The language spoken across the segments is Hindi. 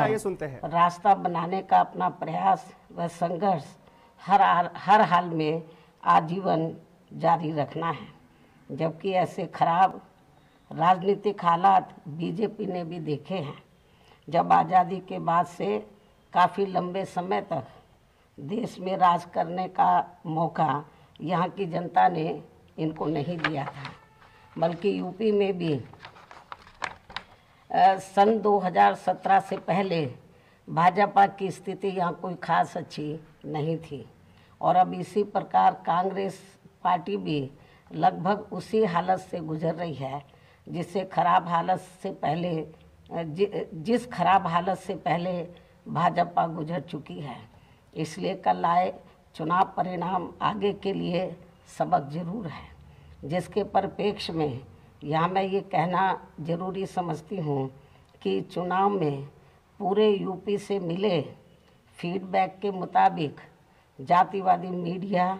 आइए सुनते हैं। रास्ता बनाने का अपना प्रयास व संघर्ष हर हाल में आजीवन जारी रखना है। जबकि ऐसे खराब राजनीतिक हालात बीजेपी ने भी देखे हैं। जब आज़ादी के बाद से काफ़ी लंबे समय तक देश में राज करने का मौका यहाँ की जनता ने इनको नहीं दिया था, बल्कि यूपी में भी सन 2017 से पहले भाजपा की स्थिति यहाँ कोई खास अच्छी नहीं थी। और अब इसी प्रकार कांग्रेस पार्टी भी लगभग उसी हालत से गुजर रही है जिस खराब हालत से पहले भाजपा गुजर चुकी है। इसलिए कल आए चुनाव परिणाम आगे के लिए सबक जरूर है, जिसके परिप्रेक्ष्य में यहाँ मैं ये कहना जरूरी समझती हूँ कि चुनाव में पूरे यूपी से मिले फीडबैक के मुताबिक जातिवादी मीडिया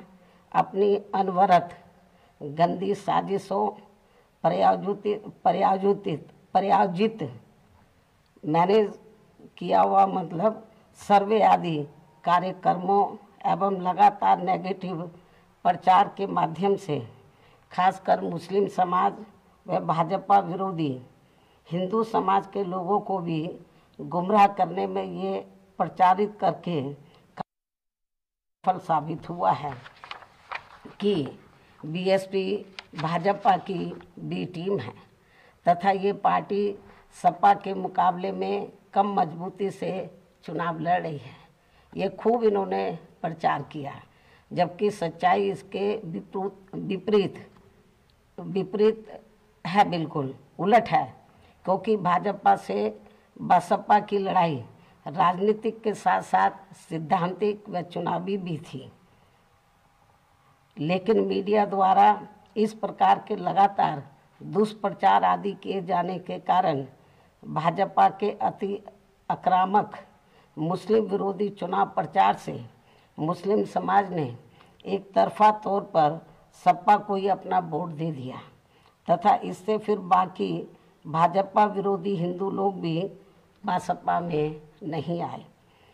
अपनी अनवरत गंदी साजिशों प्रायोजित मैनेज किया हुआ सर्वे आदि कार्यक्रमों एवं लगातार नेगेटिव प्रचार के माध्यम से खासकर मुस्लिम समाज व भाजपा विरोधी हिंदू समाज के लोगों को भी गुमराह करने में ये प्रचारित करके सफल साबित हुआ है कि बीएसपी भाजपा की बी टीम है तथा ये पार्टी सपा के मुकाबले में कम मजबूती से चुनाव लड़ रही है। ये खूब इन्होंने प्रचार किया, जबकि सच्चाई इसके विपरीत है, बिल्कुल उलट है। क्योंकि भाजपा से बसपा की लड़ाई राजनीतिक के साथ साथ सिद्धांतिक व चुनावी भी थी। लेकिन मीडिया द्वारा इस प्रकार के लगातार दुष्प्रचार आदि किए जाने के कारण भाजपा के अति आक्रामक मुस्लिम विरोधी चुनाव प्रचार से मुस्लिम समाज ने एक तरफा तौर पर सपा को ही अपना वोट दे दिया तथा इससे फिर बाकी भाजपा विरोधी हिंदू लोग भी बसपा में नहीं आए।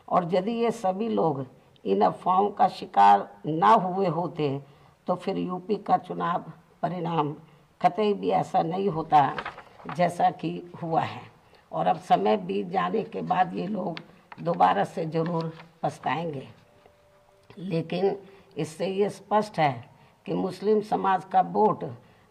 और यदि ये सभी लोग इन अफवाहों का शिकार ना हुए होते तो फिर यूपी का चुनाव परिणाम कतई भी ऐसा नहीं होता जैसा कि हुआ है। और अब समय बीत जाने के बाद ये लोग दोबारा से ज़रूर पछताएंगे। लेकिन इससे ये स्पष्ट है कि मुस्लिम समाज का वोट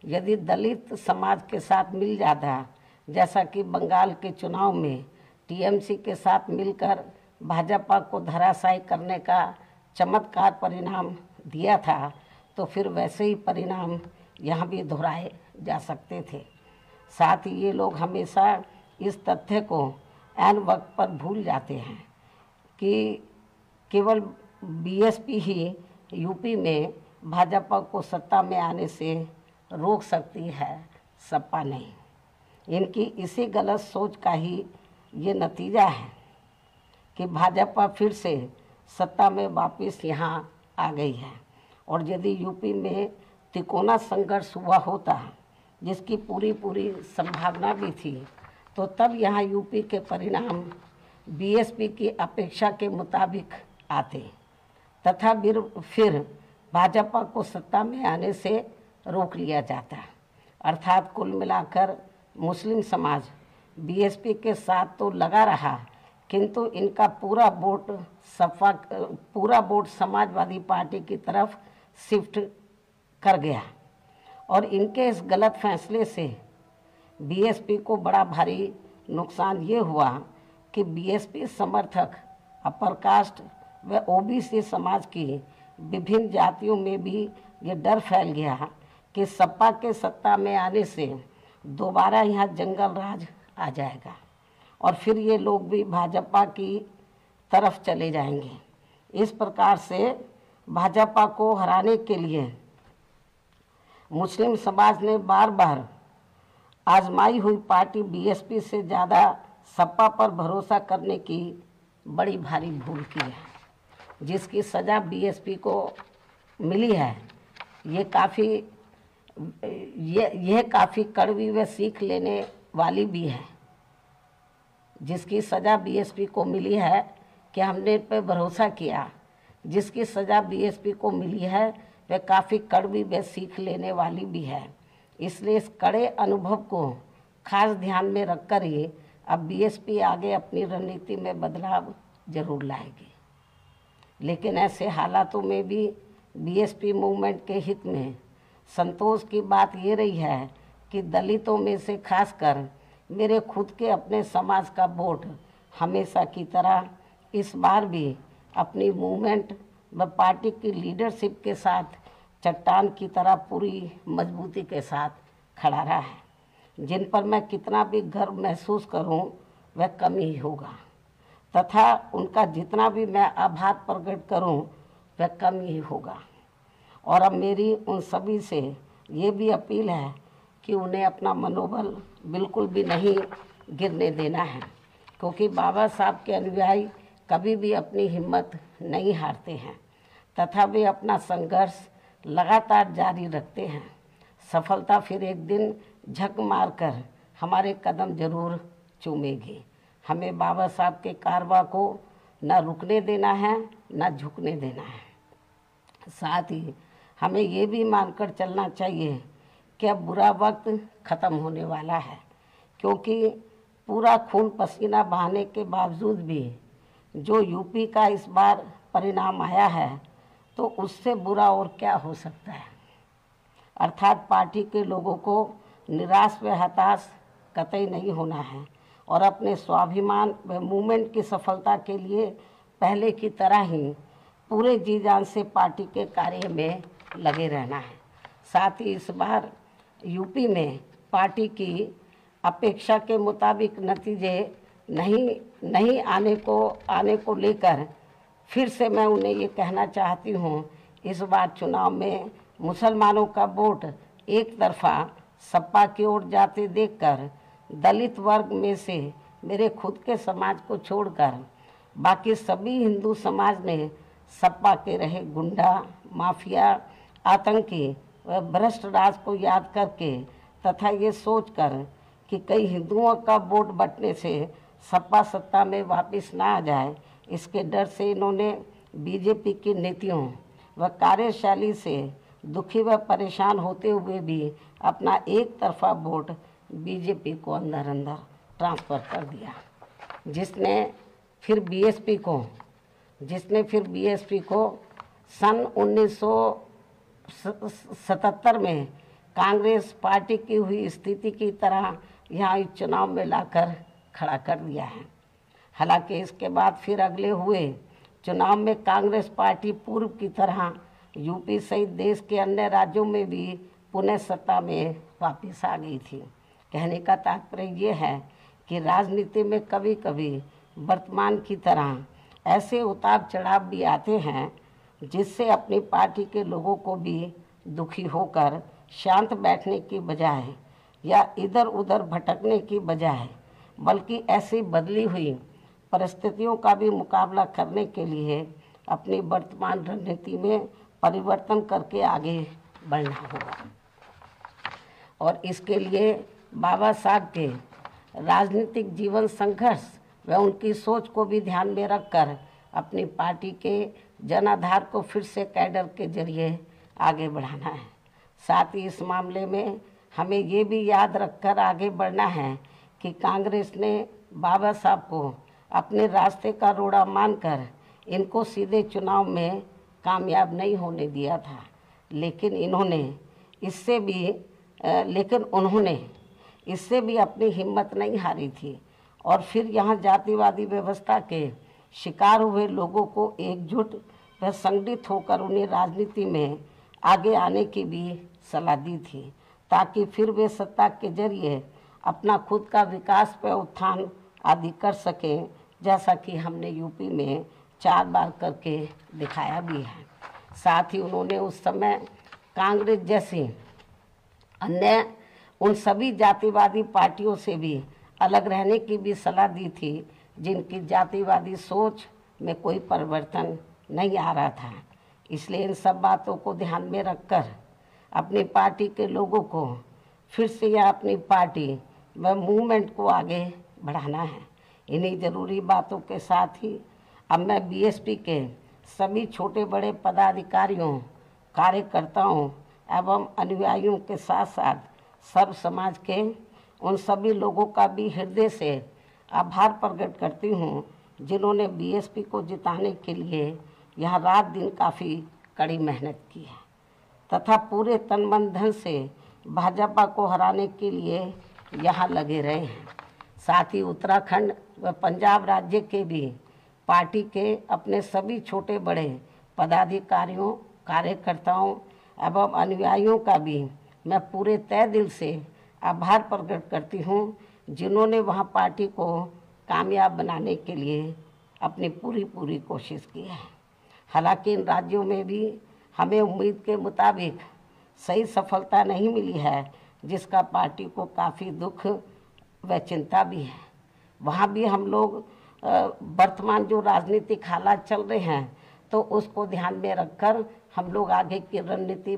यदि दलित समाज के साथ मिल जाता, जैसा कि बंगाल के चुनाव में टीएमसी के साथ मिलकर भाजपा को धराशायी करने का चमत्कार परिणाम दिया था, तो फिर वैसे ही परिणाम यहाँ भी दोहराए जा सकते थे। साथ ही ये लोग हमेशा इस तथ्य को ऐन वक्त पर भूल जाते हैं कि केवल बीएसपी ही यूपी में भाजपा को सत्ता में आने से रोक सकती है, सपा नहीं। इनकी इसी गलत सोच का ही ये नतीजा है कि भाजपा फिर से सत्ता में वापस यहाँ आ गई है। और यदि यूपी में तिकोना संघर्ष हुआ होता, जिसकी पूरी संभावना भी थी, तो तब यहाँ यूपी के परिणाम बीएसपी की अपेक्षा के मुताबिक आते तथा फिर भाजपा को सत्ता में आने से रोक लिया जाता। अर्थात कुल मिलाकर मुस्लिम समाज बीएसपी के साथ तो लगा रहा, किंतु इनका पूरा वोट समाजवादी पार्टी की तरफ शिफ्ट कर गया। और इनके इस गलत फैसले से बीएसपी को बड़ा भारी नुकसान ये हुआ कि बीएसपी समर्थक अपर कास्ट व ओबीसी समाज की विभिन्न जातियों में भी ये डर फैल गया कि सपा के सत्ता में आने से दोबारा यहाँ जंगल राज आ जाएगा और फिर ये लोग भी भाजपा की तरफ चले जाएंगे। इस प्रकार से भाजपा को हराने के लिए मुस्लिम समाज ने बार बार आजमाई हुई पार्टी बीएसपी से ज़्यादा सपा पर भरोसा करने की बड़ी भारी भूल की है, जिसकी सज़ा बीएसपी को मिली है। यह काफ़ी कड़वी व सीख लेने वाली भी है। जिसकी सज़ा बीएसपी को मिली है कि हमने इन पर भरोसा किया। जिसकी सज़ा बीएसपी को मिली है वह काफ़ी कड़वी व सीख लेने वाली भी है। इसलिए इस कड़े अनुभव को खास ध्यान में रखकर ही अब बीएसपी आगे अपनी रणनीति में बदलाव जरूर लाएगी। लेकिन ऐसे हालातों में भी बीएसपी मूवमेंट के हित में संतोष की बात ये रही है कि दलितों में से खासकर मेरे खुद के अपने समाज का वोट हमेशा की तरह इस बार भी अपनी मूवमेंट व पार्टी की लीडरशिप के साथ चट्टान की तरह पूरी मजबूती के साथ खड़ा रहा है। जिन पर मैं कितना भी गर्व महसूस करूं वह कम ही होगा, तथा उनका जितना भी मैं आभार प्रकट करूं वह कम ही होगा। और अब मेरी उन सभी से ये भी अपील है कि उन्हें अपना मनोबल बिल्कुल भी नहीं गिरने देना है, क्योंकि बाबा साहब के अनुयायी कभी भी अपनी हिम्मत नहीं हारते हैं तथा वे अपना संघर्ष लगातार जारी रखते हैं। सफलता फिर एक दिन झक मारकर हमारे कदम जरूर चूमेगी। हमें बाबा साहब के कारवा को न रुकने देना है न झुकने देना है। साथ ही हमें ये भी मानकर चलना चाहिए कि अब बुरा वक्त ख़त्म होने वाला है, क्योंकि पूरा खून पसीना बहाने के बावजूद भी जो यूपी का इस बार परिणाम आया है तो उससे बुरा और क्या हो सकता है। अर्थात पार्टी के लोगों को निराश व हताश कतई नहीं होना है और अपने स्वाभिमान व मूवमेंट की सफलता के लिए पहले की तरह ही पूरे जी जान से पार्टी के कार्य में लगे रहना है। साथ ही इस बार यूपी में पार्टी की अपेक्षा के मुताबिक नतीजे नहीं आने को लेकर फिर से मैं उन्हें ये कहना चाहती हूँ, इस बार चुनाव में मुसलमानों का वोट एक तरफा सपा की ओर जाते देखकर दलित वर्ग में से मेरे खुद के समाज को छोड़कर बाकी सभी हिंदू समाज ने सपा के रहे गुंडा, माफिया, आतंकी व भ्रष्ट राज को याद करके तथा ये सोचकर कि कई हिंदुओं का वोट बंटने से सपा सत्ता में वापस ना आ जाए, इसके डर से इन्होंने बीजेपी की नीतियों व कार्यशैली से दुखी व परेशान होते हुए भी अपना एक तरफा वोट बीजेपी को अंदर अंदर ट्रांसफ़र कर दिया, जिसने फिर बीएसपी को सन 1977 में कांग्रेस पार्टी की हुई स्थिति की तरह यहाँ इस चुनाव में लाकर खड़ा कर दिया है। हालांकि इसके बाद फिर अगले हुए चुनाव में कांग्रेस पार्टी पूर्व की तरह यूपी सहित देश के अन्य राज्यों में भी पुनः सत्ता में वापस आ गई थी। कहने का तात्पर्य ये है कि राजनीति में कभी कभी वर्तमान की तरह ऐसे उतार चढ़ाव भी आते हैं जिससे अपनी पार्टी के लोगों को भी दुखी होकर शांत बैठने की बजाय या इधर उधर भटकने की बजाय बल्कि ऐसी बदली हुई परिस्थितियों का भी मुकाबला करने के लिए अपनी वर्तमान रणनीति में परिवर्तन करके आगे बढ़ना होगा। और इसके लिए बाबा साहब के राजनीतिक जीवन संघर्ष व उनकी सोच को भी ध्यान में रखकर अपनी पार्टी के जनाधार को फिर से कैडर के जरिए आगे बढ़ाना है। साथ ही इस मामले में हमें ये भी याद रखकर आगे बढ़ना है कि कांग्रेस ने बाबा साहब को अपने रास्ते का रोड़ा मानकर इनको सीधे चुनाव में कामयाब नहीं होने दिया था, लेकिन उन्होंने इससे भी अपनी हिम्मत नहीं हारी थी और फिर यहाँ जातिवादी व्यवस्था के शिकार हुए लोगों को एकजुट व संगठित होकर उन्हें राजनीति में आगे आने की भी सलाह दी थी, ताकि फिर वे सत्ता के जरिए अपना खुद का विकास व उत्थान आदि कर सकें, जैसा कि हमने यूपी में 4 बार करके दिखाया भी है। साथ ही उन्होंने उस समय कांग्रेस जैसी अन्य उन सभी जातिवादी पार्टियों से भी अलग रहने की भी सलाह दी थी जिनकी जातिवादी सोच में कोई परिवर्तन नहीं आ रहा था। इसलिए इन सब बातों को ध्यान में रखकर अपनी पार्टी के लोगों को फिर से यह अपनी पार्टी व मूवमेंट को आगे बढ़ाना है। इन्हीं जरूरी बातों के साथ ही अब मैं बीएसपी के सभी छोटे बड़े पदाधिकारियों, कार्यकर्ताओं एवं अनुयायियों के साथ साथ सर्व समाज के उन सभी लोगों का भी हृदय से आभार प्रकट करती हूँ जिन्होंने बीएसपी को जिताने के लिए यहाँ रात दिन काफ़ी कड़ी मेहनत की है तथा पूरे तन मन धन से भाजपा को हराने के लिए यहाँ लगे रहे हैं। साथ ही उत्तराखंड व पंजाब राज्य के भी पार्टी के अपने सभी छोटे बड़े पदाधिकारियों, कार्यकर्ताओं एवं अनुयायियों का भी मैं पूरे तय दिल से आभार प्रकट करती हूँ जिन्होंने वहाँ पार्टी को कामयाब बनाने के लिए अपनी पूरी कोशिश की है। हालांकि इन राज्यों में भी हमें उम्मीद के मुताबिक सही सफलता नहीं मिली है, जिसका पार्टी को काफ़ी दुख व चिंता भी है। वहाँ भी हम लोग वर्तमान जो राजनीतिक हालात चल रहे हैं तो उसको ध्यान में रखकर हम लोग आगे की रणनीति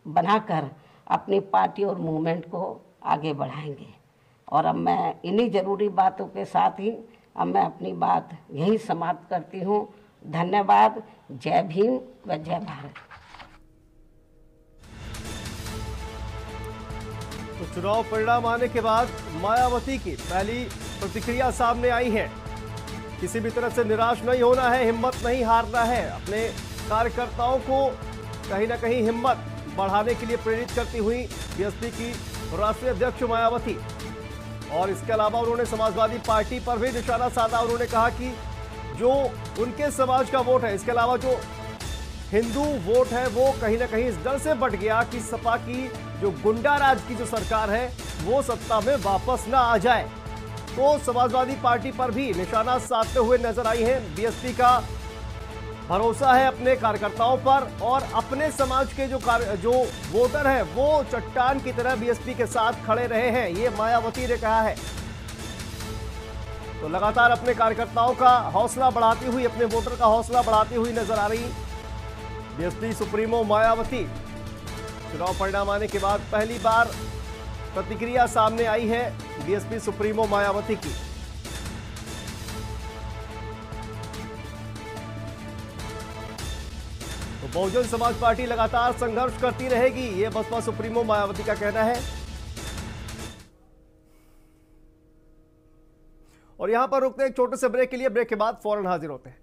बनाकर अपनी पार्टी और मूवमेंट को आगे बढ़ाएंगे। और अब मैं इन्हीं ज़रूरी बातों के साथ ही अब मैं अपनी बात यहीं समाप्त करती हूँ। धन्यवाद। जय भीम व जय भारत। तो चुनाव परिणाम आने के बाद मायावती की पहली प्रतिक्रिया सामने आई है। किसी भी तरह से निराश नहीं होना है, हिम्मत नहीं हारना है। अपने कार्यकर्ताओं को कहीं ना कहीं हिम्मत बढ़ाने के लिए प्रेरित करती हुई बीएसपी की राष्ट्रीय अध्यक्ष मायावती। और इसके अलावा उन्होंने समाजवादी पार्टी पर भी निशाना साधा। उन्होंने कहा कि जो उनके समाज का वोट है, इसके अलावा जो हिंदू वोट है, वो कहीं ना कहीं इस डर से बट गया कि सपा की जो गुंडा राज की जो सरकार है वो सत्ता में वापस ना आ जाए। तो समाजवादी पार्टी पर भी निशाना साधते हुए नजर आई है। बीएसपी का भरोसा है अपने कार्यकर्ताओं पर और अपने समाज के जो वोटर हैं वो चट्टान की तरह बीएसपी के साथ खड़े रहे हैं, ये मायावती ने कहा है। तो लगातार अपने कार्यकर्ताओं का हौसला बढ़ाती हुई, अपने वोटर का हौसला बढ़ाती हुई नजर आ रही बीएसपी सुप्रीमो मायावती। चुनाव परिणाम आने के बाद पहली बार प्रतिक्रिया सामने आई है बीएसपी सुप्रीमो मायावती की। तो बहुजन समाज पार्टी लगातार संघर्ष करती रहेगी, ये बसपा सुप्रीमो मायावती का कहना है। और यहां पर रुकते हैं एक छोटे से ब्रेक के लिए। ब्रेक के बाद फौरन हाजिर होते हैं।